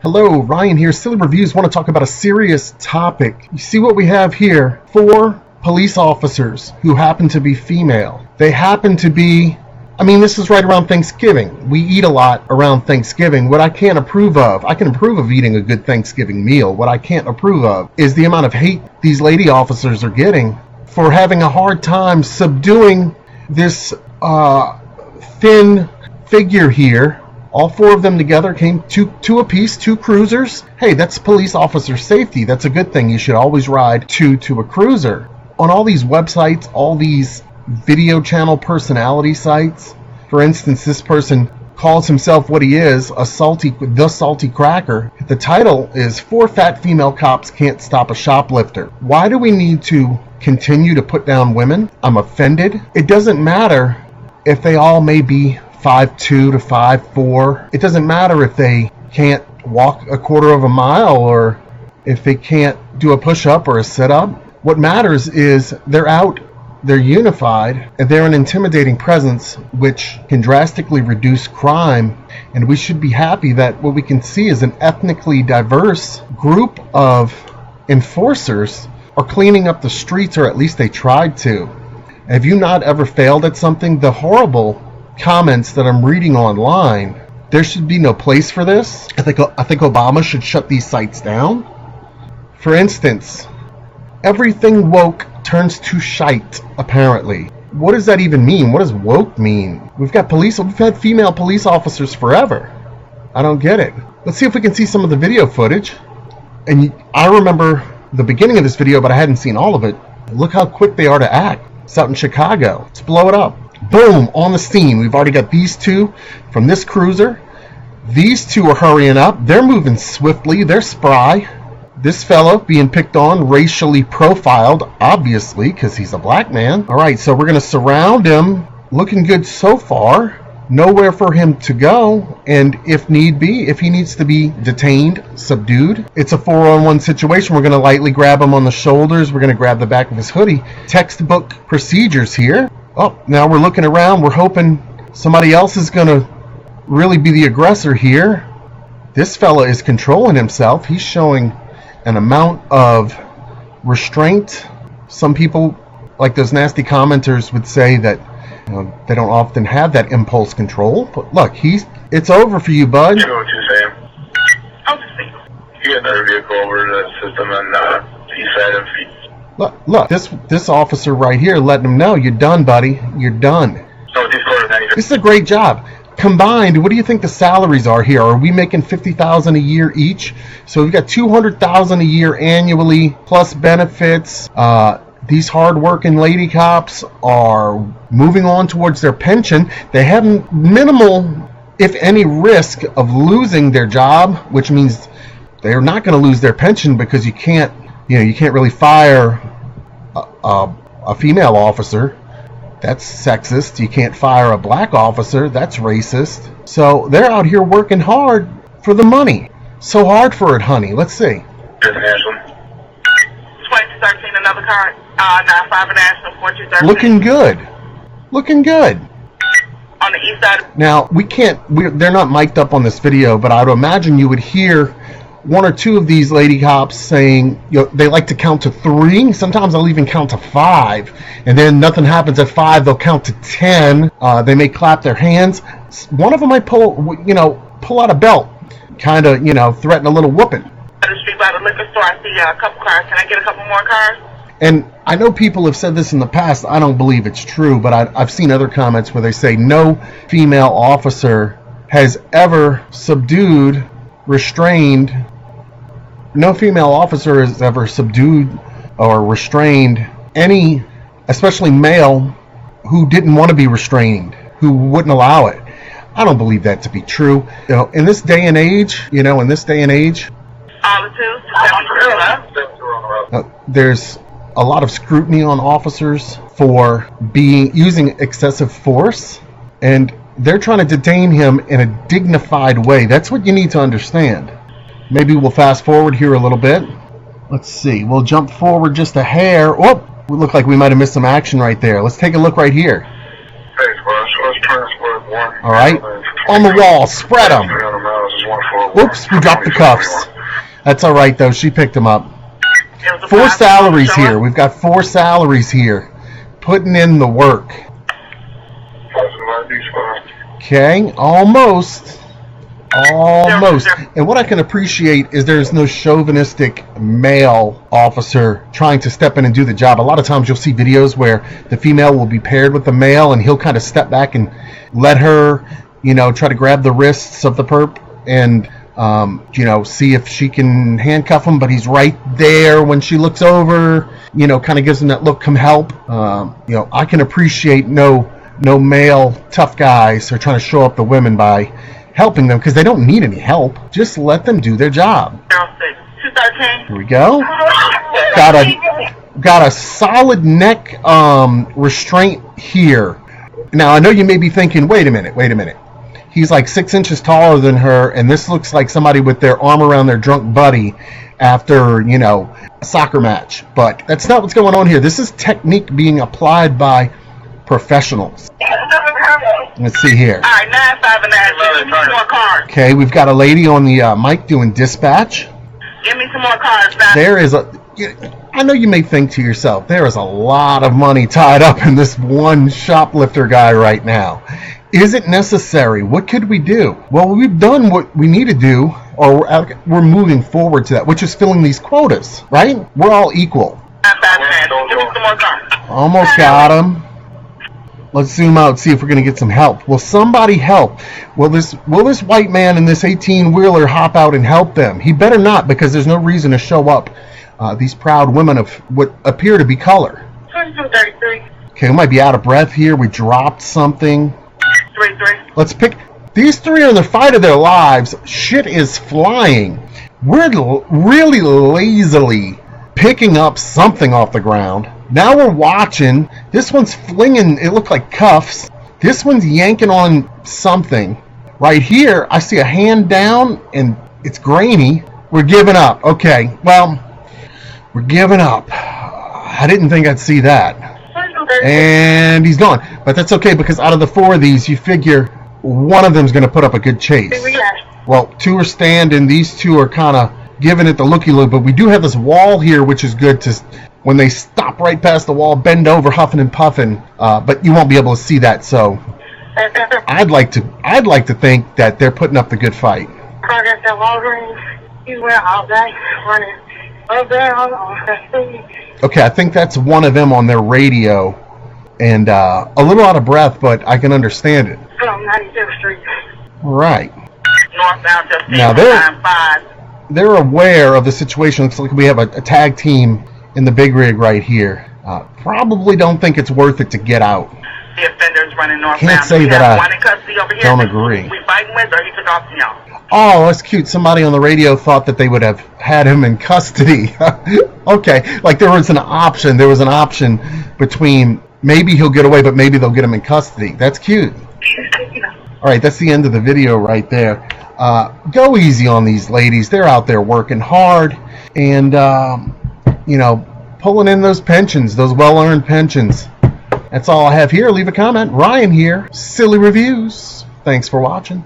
Hello, Ryan here. Silly Reviews want to talk about a serious topic. You see what we have here? 4 police officers who happen to be female. They happen to be, this is right around Thanksgiving. We eat a lot around Thanksgiving. What I can't approve of, I can approve of eating a good Thanksgiving meal. What I can't approve of is the amount of hate these lady officers are getting for having a hard time subduing this thin figure here. All 4 of them together came two apiece, 2 cruisers. Hey, that's police officer safety. That's a good thing. You should always ride 2 to a cruiser. On all these websites, all these video channel personality sites, for instance, this person calls himself what he is, the salty cracker. The title is 4 Fat Female Cops Can't Stop a Shoplifter. Why do we need to continue to put down women? I'm offended. It doesn't matter if they all may be 5'2" to 5'4". It doesn't matter if they can't walk a quarter of a mile or if they can't do a push-up or a sit-up. What matters is they're out, they're unified, and they're an intimidating presence which can drastically reduce crime. And we should be happy that what we can see is an ethnically diverse group of enforcers are cleaning up the streets, or at least they tried to. Have you not ever failed at something? The horrible comments that I'm reading online, there should be no place for this. I think Obama should shut these sites down. For instance, everything woke turns to shite, apparently. What does that even mean? What does woke mean? We've had female police officers forever. I don't get it. Let's see if we can see some of the video footage. And I remember the beginning of this video, but I hadn't seen all of it. Look how quick they are to act. It's out in Chicago. Let's blow it up. Boom, on the scene. We've already got these 2 from this cruiser. These 2 are hurrying up. They're moving swiftly. They're spry. This fella being picked on, racially profiled, obviously, because he's a black man. All right, so we're going to surround him. Looking good so far. Nowhere for him to go. And if need be, if he needs to be detained, subdued, it's a 4-on-1 situation. We're going to lightly grab him on the shoulders. We're going to grab the back of his hoodie. Textbook procedures here. Oh, now we're looking around. We're hoping somebody else is going to really be the aggressor here. This fella is controlling himself. He's showing an amount of restraint. Some people, like those nasty commenters, would say that they don't often have that impulse control. But look, it's over for you, bud. You know what you're saying? You got another vehicle over the system on the east side of feet. Look, this officer right here letting him know, you're done, buddy. You're done. This is a great job. Combined, what do you think the salaries are here? Are we making $50,000 a year each? So we've got $200,000 a year annually, plus benefits. These hard-working lady cops are moving on towards their pension. They have minimal, if any, risk of losing their job, which means they're not going to lose their pension because you can't really fire a female officer. That's sexist. You can't fire a black officer. That's racist. So they're out here working hard for the money. So hard for it, honey. Let's see. 2013, another car. 95 National 4213. Looking good. Looking good. On the east side. Now, they're not mic'd up on this video, but I would imagine you would hear 1 or 2 of these lady cops saying, they like to count to 3. Sometimes they'll even count to 5. And then nothing happens at 5. They'll count to 10. They may clap their hands. One of them might pull out a belt, kind of, threaten a little whooping. The street by the liquor store, I see a couple cars. Can I get a couple more cars? And I know people have said this in the past. I don't believe it's true, but I've seen other comments where they say no female officer has ever subdued, restrained. No female officer has ever subdued or restrained any, especially male, who didn't want to be restrained, who wouldn't allow it. I don't believe that to be true. In this day and age, there's a lot of scrutiny on officers for using excessive force, and they're trying to detain him in a dignified way. That's what you need to understand. Maybe we'll fast forward here a little bit. Let's see. We'll jump forward just a hair. Oh, we look like we might have missed some action right there. Let's take a look right here. All right. On the wall. Spread them. Oops, we dropped the cuffs. That's all right, though. She picked them up. 4 salaries here. We've got 4 salaries here. Putting in the work. Okay, almost. Almost. And what I can appreciate is there's no chauvinistic male officer trying to step in and do the job. A lot of times you'll see videos where the female will be paired with the male and he'll kind of step back and let her, you know, try to grab the wrists of the perp and, you know, see if she can handcuff him. But he's right there when she looks over, you know, kind of gives him that look, come help. You know, I can appreciate no male tough guys are trying to show up the women by helping them because they don't need any help. Just let them do their job. Here we go. Got a solid neck restraint here. Now I know you may be thinking, wait a minute. He's like 6 inches taller than her, and this looks like somebody with their arm around their drunk buddy after, you know, a soccer match. But that's not what's going on here. This is technique being applied by professionals. Let's see here. All right, 959. Give me some more cards. Okay, we've got a lady on the mic doing dispatch. Give me some more cards. There is I know you may think to yourself, there is a lot of money tied up in this one shoplifter guy right now. Is it necessary? What could we do? Well, we've done what we need to do, or we're moving forward to that, which is filling these quotas, right? We're all equal. 959. Give me some more cards. Almost got him. Let's zoom out, see if we're going to get some help. Will somebody help? Will this white man in this 18-wheeler hop out and help them? He better not, because there's no reason to show up these proud women of what appear to be color. 2233. Okay, we might be out of breath here. We dropped something. 33. Let's pick. These 3 are in the fight of their lives. Shit is flying. We're really lazily picking up something off the ground. Now we're watching. This one's flinging, it looked like cuffs. This one's yanking on something. Right here, I see a hand down, and it's grainy. We're giving up. Okay, well, we're giving up. I didn't think I'd see that. And he's gone. But that's okay, because out of the 4 of these, you figure one of them's going to put up a good chase. Well, 2 are standing. These 2 are kind of giving it the looky-loo. But we do have this wall here, which is good to... When they stop right past the wall, bend over, huffing and puffing, but you won't be able to see that. So, I'd like to think that they're putting up the good fight. Okay, I think that's one of them on their radio, and a little out of breath, but I can understand it. 95th Street. Right. Northbound, just now they're aware of the situation. Looks like we have a tag team in the big rig right here. Probably don't think it's worth it to get out. The offender's running northbound. Can't say that I one in custody over here don't agree. We fighting with, or he took off now? Oh, that's cute. Somebody on the radio thought that they would have had him in custody. Okay, like there was an option. There was an option between maybe he'll get away, but maybe they'll get him in custody. That's cute. All right, that's the end of the video right there. Go easy on these ladies. They're out there working hard and, you know, pulling in those pensions, those well-earned pensions. That's all I have here. Leave a comment. Ryan here. Silly Reviews. Thanks for watching.